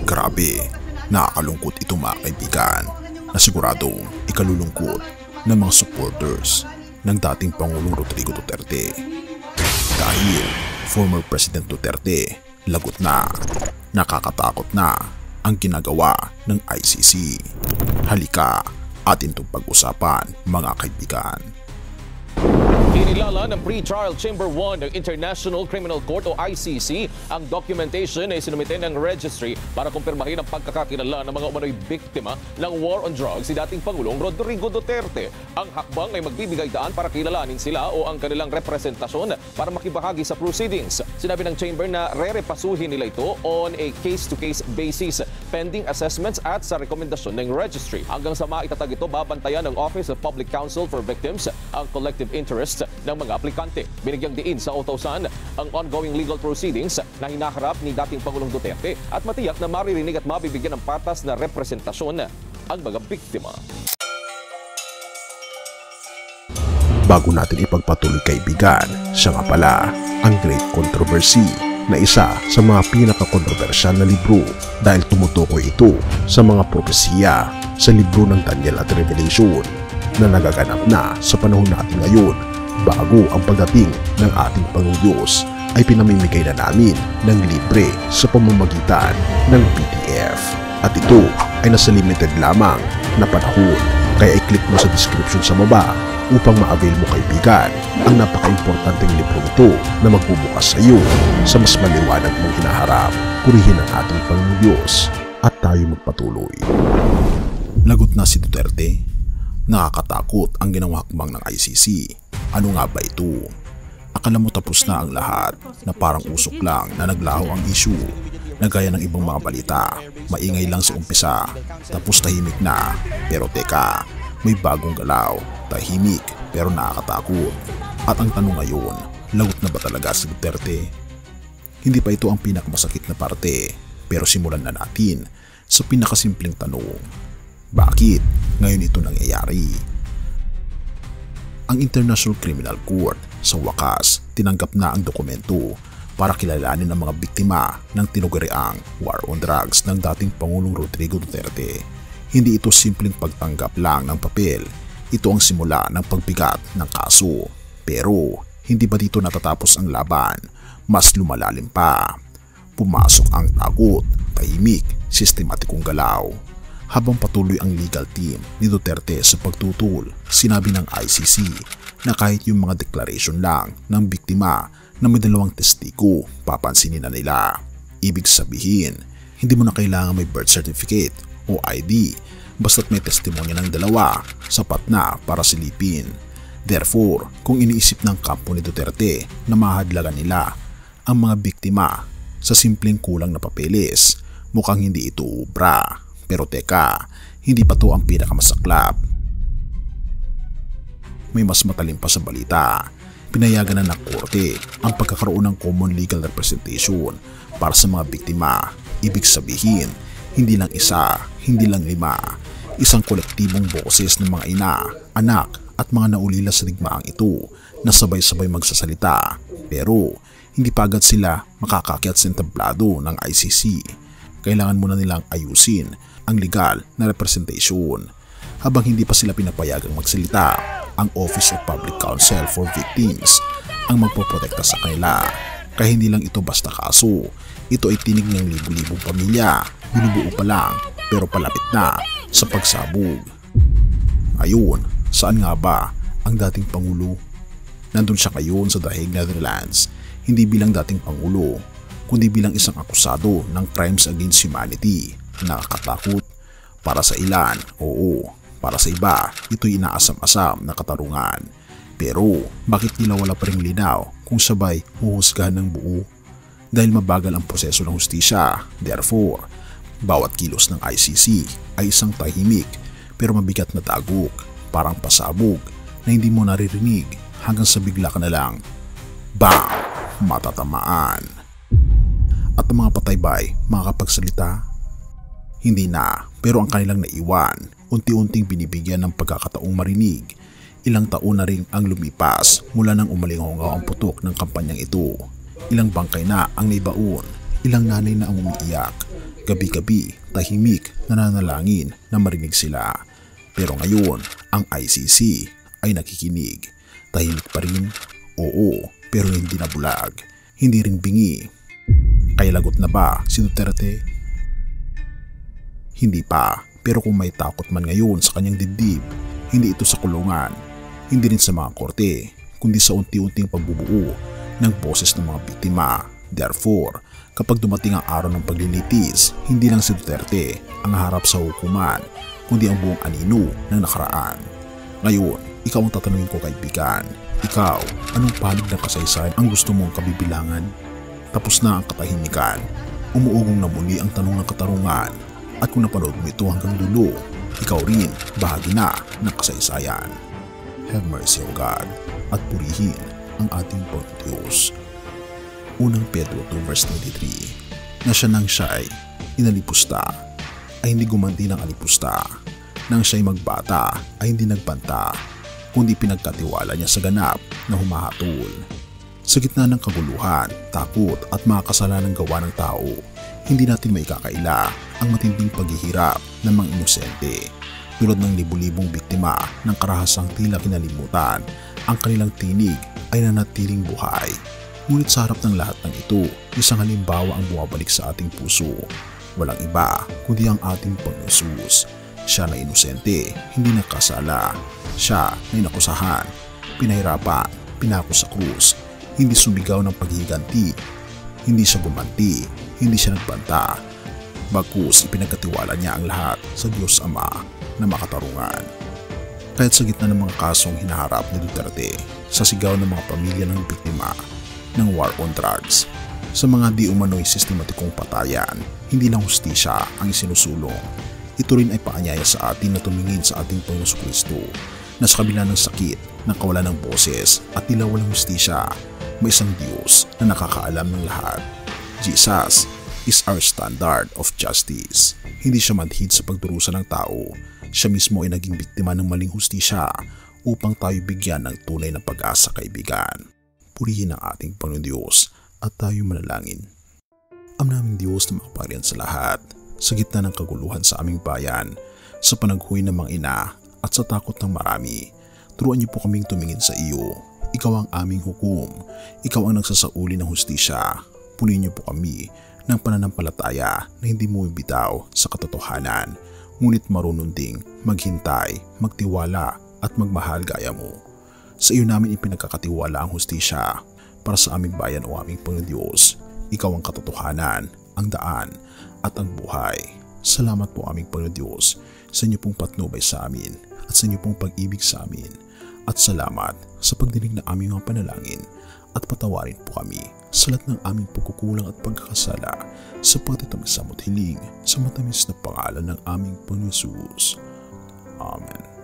Grabe, nakakalungkot ito mga kaibigan na siguradong ikalulungkot ng mga supporters ng dating Pangulong Rodrigo Duterte. Dahil former President Duterte lagot na, nakakatakot na ang ginagawa ng ICC. Halika, atin itong pag-usapan mga kaibigan. Kinilala ng Pre-Trial Chamber 1 ng International Criminal Court o ICC ang documentation na isinumite ng registry para kumpirmahin ang pagkakakilala ng mga umano'y biktima ng war on drugs si dating Pangulong Rodrigo Duterte. Ang hakbang ay magbibigay daan para kilalanin sila o ang kanilang representasyon para makibahagi sa proceedings. Sinabi ng Chamber na re-repasuhin nila ito on a case-to-case basis, pending assessments at sa rekomendasyon ng registry. Hanggang sa maitatag ito, babantayan ng Office of Public Counsel for Victims ang collective interest ng mga aplikante. Binigyang diin sa utusan ang ongoing legal proceedings na hinaharap ni dating Pangulong Duterte at matiyak na maririnig at mabibigyan ng patas na representasyon ang mga biktima. Bago natin ipagpatuloy kaibigan, siya nga pala ang Great Controversy na isa sa mga pinaka-kontrobersyal na libro dahil tumutukoy ito sa mga propesiya sa libro ng Daniel at Revelation na nagaganap na sa panahon natin ngayon. Bago ang pagdating ng ating Panginoong Diyos ay pinamimigay na namin ng libre sa pamamagitan ng PDF. At ito ay nasa limited lamang na panahon. Kaya i-click mo sa description sa baba upang ma-avail mo kaibigan ang napaka-importanteng libro ito na magbubukas sa iyo sa mas maliwanag mong hinaharap. Purihin ang ating Panginoong Diyos at tayo magpatuloy. Lagot na si Duterte. Nakakatakot ang ginawang hakbang ng ICC. Ano nga ba ito? Akala mo tapos na ang lahat na parang usok lang na naglaho ang issue na gaya ng ibang mga balita. Maingay lang sa umpisa, tapos tahimik na. Pero teka, may bagong galaw. Tahimik pero nakakatakot. At ang tanong ngayon, lagot na ba talaga si Duterte? Hindi pa ito ang pinakamasakit na parte, pero simulan na natin sa pinakasimpleng tanong. Bakit ngayon ito nangyayari? Ang International Criminal Court sa wakas tinanggap na ang dokumento para kilalanin ang mga biktima ng tinuguriang war on drugs ng dating Pangulong Rodrigo Duterte. Hindi ito simpleng pagtanggap lang ng papel, ito ang simula ng pagbigat ng kaso. Pero hindi ba dito natatapos ang laban? Mas lumalalim pa. Pumasok ang takot, tahimik, sistematikong galaw. Habang patuloy ang legal team ni Duterte sa pagtutol, sinabi ng ICC na kahit yung mga declaration lang ng biktima na may dalawang testigo, papansinin na nila. Ibig sabihin, hindi mo na kailangan may birth certificate o ID, basta't may testimonya ng dalawa, sapat na para silipin. Therefore, kung iniisip ng kampo ni Duterte na mahadlagan nila ang mga biktima sa simpleng kulang na papeles, mukhang hindi ito ubra. Pero teka, hindi pa to ang pinakamasaklap. May mas matalim pa sa balita. Pinayagan na ng korte ang pagkakaroon ng common legal representation para sa mga biktima. Ibig sabihin, hindi lang isa, hindi lang lima. Isang kolektibong boses ng mga ina, anak at mga naulila sa digmaang ito na sabay-sabay magsasalita. Pero hindi pa agad sila makakakyat sa entablado ng ICC. Kailangan muna nilang ayusin ang legal na representation. Habang hindi pa sila pinapayagang magsalita, ang Office of Public Counsel for Victims ang magpoprotekta sa kanila. Kaya hindi lang ito basta kaso, ito ay tinig ng libu-libong pamilya, binubuo pa lang pero palapit na sa pagsabog. Ayun, saan nga ba ang dating Pangulo? Nandun siya ngayon sa The Hague, Netherlands, hindi bilang dating Pangulo, kundi bilang isang akusado ng crimes against humanity. Nakakatakot para sa ilan, oo, para sa iba, ito'y inaasam-asam na katarungan. Pero bakit nila wala pa ring linaw kung sabay huhusgahan ng buo? Dahil mabagal ang proseso ng hustisya. Therefore, bawat kilos ng ICC ay isang tahimik pero mabigat na tagok, parang pasabog na hindi mo naririnig hanggang sa bigla ka na lang, bang, matatamaan. At ang mga patay ba'y makakapagsalita? Hindi na, pero ang kanilang naiwan, unti-unting binibigyan ng pagkakataong marinig. Ilang taon na rin ang lumipas mula nang umalingaw ang putok ng kampanyang ito. Ilang bangkay na ang naibaon, ilang nanay na ang umiiyak, Gabi-gabi, tahimik, nananalangin na marinig sila. Pero ngayon, ang ICC ay nakikinig. Tahimik pa rin, oo, pero hindi na bulag. Hindi rin bingi. Kaya lagot na ba si Duterte? Hindi pa, pero kung may takot man ngayon sa kanyang dibdib, hindi ito sa kulungan, hindi rin sa mga korte, kundi sa unti-unting pagbubuo ng boses ng mga biktima. Therefore, kapag dumating ang araw ng paglilitis, hindi lang si Duterte ang harap sa hukuman, kundi ang buong anino ng nakaraan. Ngayon, ikaw ang tatanungin ko, kaibigan. Ikaw, anong panig ng kasaysayan ang gusto mong kabibilangan? Tapos na ang katahimikan. Umuugong na muli ang tanong ng katarungan. At kung napanood mo ito hanggang dulo, ikaw rin bahagi na ng kasaysayan. Have mercy, O God, at purihin ang ating Panginoon. Unang Pedro 2 verse 23, na siya nang siya'y inalipusta ay hindi gumanti ng alipusta, nang siya'y magbata ay hindi nagbanta, kundi pinagkatiwala niya sa ganap na humahatol. Sa gitna ng kaguluhan, takot at mga kasalanang gawa ng tao, hindi natin maikakaila ang matinding paghihirap ng mga inosente. Tulad ng libu-libong biktima ng karahasang tila kinalimutan, ang kanilang tinig ay nanatiling buhay. Ngunit sa harap ng lahat ng ito, isang halimbawa ang bumabalik sa ating puso. Walang iba kundi ang ating Panginoon Jesus. Siya na inosente, hindi nakasala. Siya na inakusahan, pinahirapan, pinako sa krus. Hindi sumigaw ng paghihiganti, hindi siya gumanti, hindi siya nagbanta. Bagkus ipinagkatiwala niya ang lahat sa Diyos Ama na makatarungan. Kahit sa gitna ng mga kasong hinaharap ni Duterte, sa sigaw ng mga pamilya ng biktima ng war on drugs, sa mga di umano'y sistematikong patayan, hindi lang hustisya ang isinusulong. Ito rin ay paanyaya sa atin na tumingin sa ating Panginoon Kristo na sa kabila ng sakit, ng kawalan ng boses at tila walang hustisya, may isang Diyos na nakakaalam ng lahat. Jesus is our standard of justice. Hindi siya manhid sa pagdurusa ng tao. Siya mismo ay naging biktima ng maling hustisya upang tayo bigyan ng tunay na pag-asa, kaibigan. Purihin ang ating Panginoon Diyos at tayo manalangin. Aming Diyos na makapangyarihan sa lahat, sa gitna ng kaguluhan sa aming bayan, sa panaghuwi ng mga ina at sa takot ng marami, turuan niyo po kaming tumingin sa iyo. Ikaw ang aming hukom, ikaw ang nagsasauli ng hustisya. Punuin niyo po kami ng pananampalataya na hindi bumibitaw sa katotohanan, ngunit marunong ding maghintay, magtiwala at magmahal gaya mo. Sa iyo namin ipinagkakatiwala ang hustisya para sa aming bayan, o aming Panginoon Diyos. Ikaw ang katotohanan, ang daan at ang buhay. Salamat po, aming Panginoon Diyos, sa inyo pong patnubay sa amin at sa inyo pong pag-ibig sa amin. At salamat sa pagdinig ng aming mga panalangin at patawarin po kami sa lahat ng aming pagkukulang at pagkakasala, sapagkat ito may samot hiling sa matamis na pangalan ng aming Panginoon Jesus. Amen.